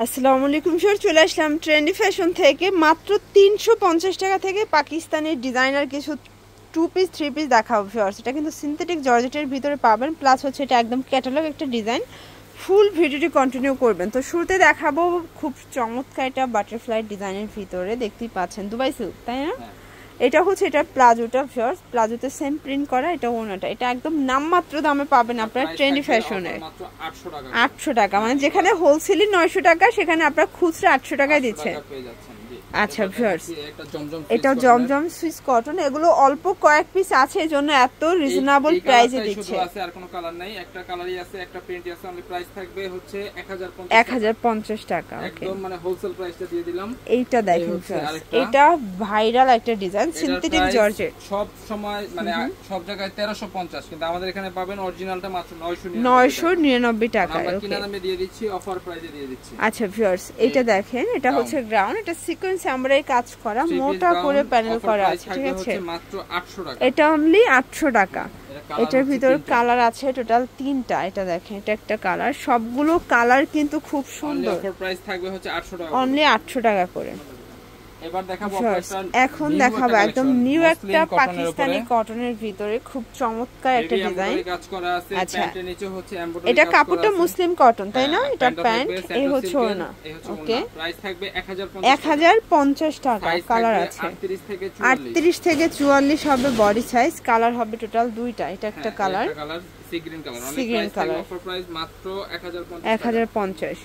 আসসালামু আলাইকুম স্যার, চলে আসলাম ট্রেন্ডি ফ্যাশন থেকে। মাত্র 350 টাকা থেকে পাকিস্তানের ডিজাইনার কিছু 2 পিস 3 পিস দেখাবো ফিওর্স। এটা কিন্তু সিনথেটিক জর্জেটের ভিতরে পাবেন, প্লাস হচ্ছে এটা একদম ক্যাটালগ একটা ডিজাইন। ফুল ভিডিওটি কন্টিনিউ করবেন। তো শুরুতে দেখাবো খুব চমৎকার একটা বাটারফ্লাই ডিজাইনের ভিতরে, দেখতেই পাচ্ছেন দুবাই সিল্ক, তাই না? এটা হচ্ছে এটা প্লাজোটা ফিওর্স, প্লাজোতে সেম প্রিন্ট করা। এটা ওনাটা, এটা একদম নামমাত্র দামে পাবেন আপনারা ট্রেন্ডি ফ্যাশনে। 800 টাকা, মানে যেখানে হোলসেলই 900 টাকা, সেখানে আপনারা খুচরা 800 টাকায় দিচ্ছেন। আচ্ছা ভিউয়ার্স, এটা জমজম সুইস কটন, এগুলো অল্প কয়েক পিস আছে, এজন্য এত রিজনেবল প্রাইসে দিচ্ছে। আর কোনো কালার নাই, একটা কালারই আছে, একটা প্রিন্টই আছে। অনলি প্রাইস থাকবে হচ্ছে 1050 টাকা। ওকে, একদম মানে হোলসেল প্রাইসটা দিয়ে দিলাম। এইটা দেখেন ভিউয়ার্স, এটা ভাইরাল একটা ডিজাইন, সিনথেটিক জর্জেট। সব সময় মানে সব জায়গায় 1350, কিন্তু আমাদের এখানে পাবেন অরিজিনালটা মাত্র 999 টাকা। আমরা কিনা দামে দিয়ে দিচ্ছি, অফার প্রাইসে দিয়ে দিচ্ছি। আচ্ছা ভিউয়ার্স, এটা দেখেন, এটা হচ্ছে গ্রাউন্ড, এটা সিকোয়েন্স আমরাই কাজ করা, মোটা করে প্যানেল করা আছে, ঠিক আছে? মাত্র 800 টাকা, এটা অনলি 800 টাকা। এটার ভিতর কালার আছে টোটাল 3টা। এটা দেখেন, এটা একটা কালার, সবগুলো কালার কিন্তু খুব সুন্দর। অফার প্রাইস থাকবে হচ্ছে 800 টাকা, অনলি 800 টাকা করে। এবার দেখাবো এখন দেখাবো একদম নিউ একটা পাকিস্তানি কটনের ভিতরে খুব চমৎকার একটা ডিজাইন কাজ করা আছে। প্যান্টের নিচে হচ্ছে এমব্রয়ডারি, এটা কাপড়টা মুসলিম কটন, তাই না? এটা প্যান্ট, এই হচ্ছে ওড়না। ওকে, প্রাইস থাকবে 1050 টাকা। কালার আছে 38 থেকে 44 হবে বডি সাইজ, কালার হবে টোটাল দুইটা। এটা একটা colour, sea green colour, offer price মাত্র 1050।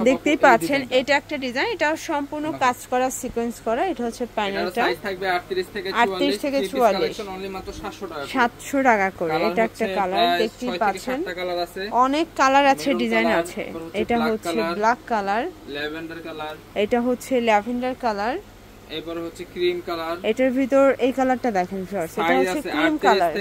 দেখতেই পাচ্ছেন, এটা একটা ডিজাইন, এটা সম্পূর্ণ কাজ করা, সিকোয়েন্স করা। এটা হচ্ছে প্যানেলটা, সাইজ থাকবে 38 থেকে 44, অনলি মাত্র 700 টাকা করে। এটা একটা কালার, দেখতেই পাচ্ছেন অনেক কালার আছে, ডিজাইন আছে। এটা হচ্ছে ব্ল্যাক কালার, ল্যাভেন্ডার কালার, এটা হচ্ছে ল্যাভেন্ডার কালার, এরপর হচ্ছে ক্রিম কালার। এটার ভিতর এই কালারটা দেখেন ফ্রেন্ডস, এটা হচ্ছে ক্রিম কালার।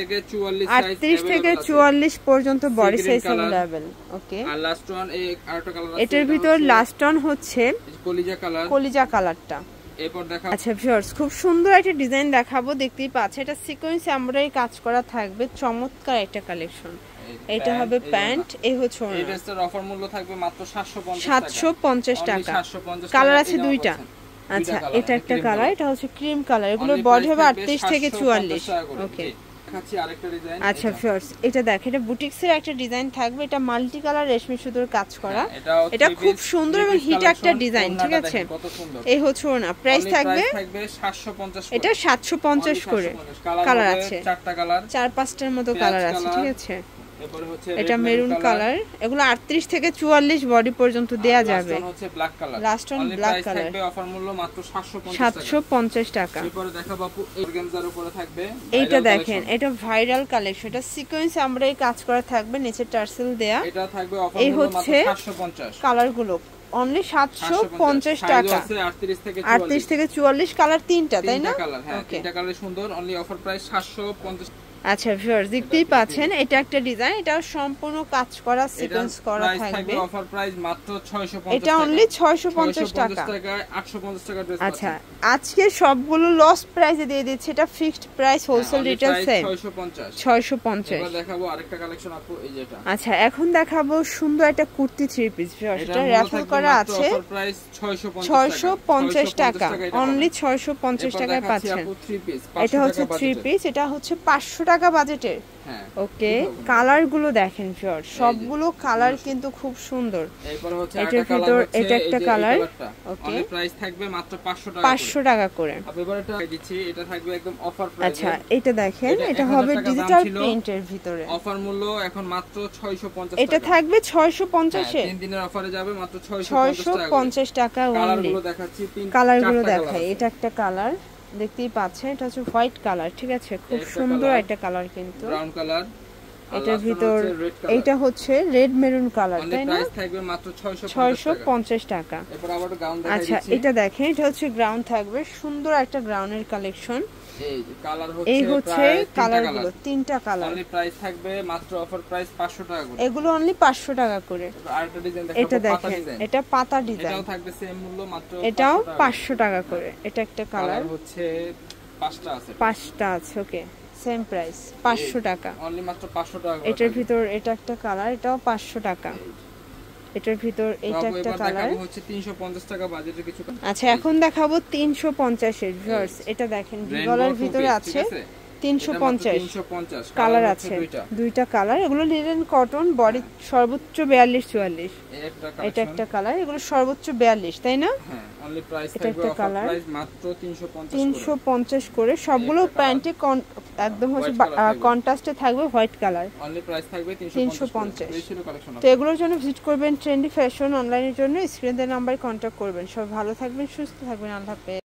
38 থেকে 44 পর্যন্ত বডি সাইজ अवेलेबल। ওকে, আর লাস্ট ওয়ান এই আরেকটা কালার আছে, এটার ভিতর লাস্ট ওয়ান হচ্ছে কলিজা কালার, কলিজা কালারটা। এরপর দেখাবো। আচ্ছা ভিউয়ার্স, খুব সুন্দর একটা ডিজাইন দেখাবো, দেখতেই পাচ্ছেন। এটা সিকোয়েন্স এমব্রয়ডারি কাজ করা থাকবে, চমৎকার একটা কালেকশন। এটা হবে প্যান্ট, এই হচ্ছে ওড়না। এই ড্রেসটার অফার মূল্য থাকবে মাত্র 750 টাকা। কালার আছে দুইটা। আচ্ছা, এটা একটা কালার, এটা হচ্ছে ক্রিম কালার। এগুলো বডি হবে 38 থেকে 44। ওকে, দেখাচ্ছি আরেকটা ডিজাইন। আচ্ছা ফিওর্স, এটা দেখেন, এটা বুটিক্সের একটা ডিজাইন থাকবে। এটা মাল্টি কালার রেশমি সুতোর কাজ করা। এটা খুব সুন্দর এবং হিট একটা ডিজাইন, ঠিক আছে? এই হচ্ছে ওনা, প্রাইস থাকবে 750। এটা 750 করে। কালার আছে 4টা কালার, 4-5টার মতো কালার আছে, ঠিক আছে? এরপর হচ্ছে এটা মেরুন কালার। এগুলো 38 থেকে 44 বডি পর্যন্ত দেয়া যাবে। লাস্ট হচ্ছে black colour, last one black colour, থাকবে অফার মূল্য মাত্র 750 টাকা। এরপর দেখাবো আপু, অর্গানজার উপরে থাকবে। এইটা দেখেন, এটা ভাইরাল কালেকশন, এটা সিকোয়েন্স আমরাই কাজ করা থাকবে, নিচে টার্সেল দেয়া। এটা থাকবে অফার মূল্য মাত্র 750। কালারগুলো অনলি 750 টাকা। 38 থেকে 44 কালার, 3টা, তাই না? কালার, হ্যাঁ, 3টা কালার সুন্দর। Only offer price 750। আচ্ছা ভিউয়ার্স, দেখতেই পাচ্ছেন, এটা একটা ডিজাইন, এটা সম্পূর্ণ কাজ করা, সিকোয়েন্স করা থাকবে। অফার প্রাইস মাত্র 650। এটা অনলি 650 টাকা। 850 টাকা ড্রেস। আচ্ছা, আজকে সবগুলো লস প্রাইসে দিয়ে দিচ্ছি, এটা fixed price, wholesale retail same 650। এবার দেখাবো আরেকটা কালেকশন আপু, এই যেটা। আচ্ছা, এখন দেখাবো সুন্দর একটা কুর্তি 3 পিস। এটা র‍্যাফেল করা আছে, অফার প্রাইস 650 টাকা। অনলি 650 টাকায় পাচ্ছেন। এটা হচ্ছে 3 পিস, এটা হচ্ছে 500 টাকা বাজেটের। ওকে, কালার গুলো দেখেন ফিওর, সবগুলো কালার কিন্তু খুব সুন্দর। এটার ভিতর এটা একটা কালার। ওকে, প্রাইস থাকবে মাত্র 500 টাকা করে। এবারে দিচ্ছি, এটা থাকবে একদম অফার প্রাইসে। আচ্ছা, এটা দেখেন, এটা হবে ডিজিটাল প্রিন্টের ভিতরে। অফার মূল্য এখন মাত্র 650 টাকা। এটা থাকবে 650 এ, 3 দিনের অফারে যাবে মাত্র 650 টাকা অনলি। কালারগুলো দেখাচ্ছি, কালারগুলো দেখাই। এটা একটা কালার, দেখতেই পাচ্ছেন, এটা হচ্ছে হোয়াইট কালার, ঠিক আছে? খুব সুন্দর একটা কালার কিন্তু, ব্রাউন কালার। এটার ভিতর এইটা হচ্ছে রেড মেরুন কালার, তাই না? প্রাইস থাকবে মাত্র 650 টাকা। এরপর আবার গাউন দেখাই দিচ্ছি। আচ্ছা, এটা দেখেন, এটা হচ্ছে গ্রাউন্ড থাকবে, সুন্দর একটা গ্রাউন্ডের কালেকশন। এই যে কালার হচ্ছে, এই হচ্ছে কালারগুলো, 3টা কালার। অনলি প্রাইস থাকবে মাত্র অফার প্রাইস 500 টাকা করে। এগুলো অনলি 500 টাকা করে। আরেকটা ডিজাইন দেখাবো, এটা দেখেন, এটা পাতা ডিজাইন, এটাও থাকবে সেম মূল্য মাত্র, এটাও 500 টাকা করে। এটা একটা কালার হচ্ছে 5টা আছে, 5টা আছে। ওকে, সেম প্রাইস 500 টাকা, অনলি মাত্র 500 টাকা। এটার ভিতর এটা একটা কালার, এটাও 500 টাকা। এটার ভিতর এটা একটা কালার হচ্ছে 350 টাকা বাজেটের কিছু। আচ্ছা এখন দেখাবো 350 এর ভিউয়ার্স, এটা দেখেন গলার ভিতরে আছে 350 কালার আছে, দুইটা কালার। এগুলো লিনেন কটন, বডি সর্বোচ্চ 42-44। এটা একটা কালার, এগুলো সর্বোচ্চ 42, তাই না? হ্যাঁ, অনলি প্রাইস এটা একটা কালার, প্রাইস মাত্র 350 করে। সবগুলো প্যান্টে একদম হচ্ছে কন্ট্রাস্টে থাকবে হোয়াইট কালার। অনলি প্রাইস থাকবে 350। তো এগুলোর জন্য ভিজিট করবেন ট্রেন্ডি ফ্যাশন অনলাইনের জন্য, স্ক্রিনে দেওয়া নাম্বারে কন্ট্যাক্ট করবেন। সবাই ভালো থাকবেন, সুস্থ থাকবেন, আল্লাহ হাফেজ।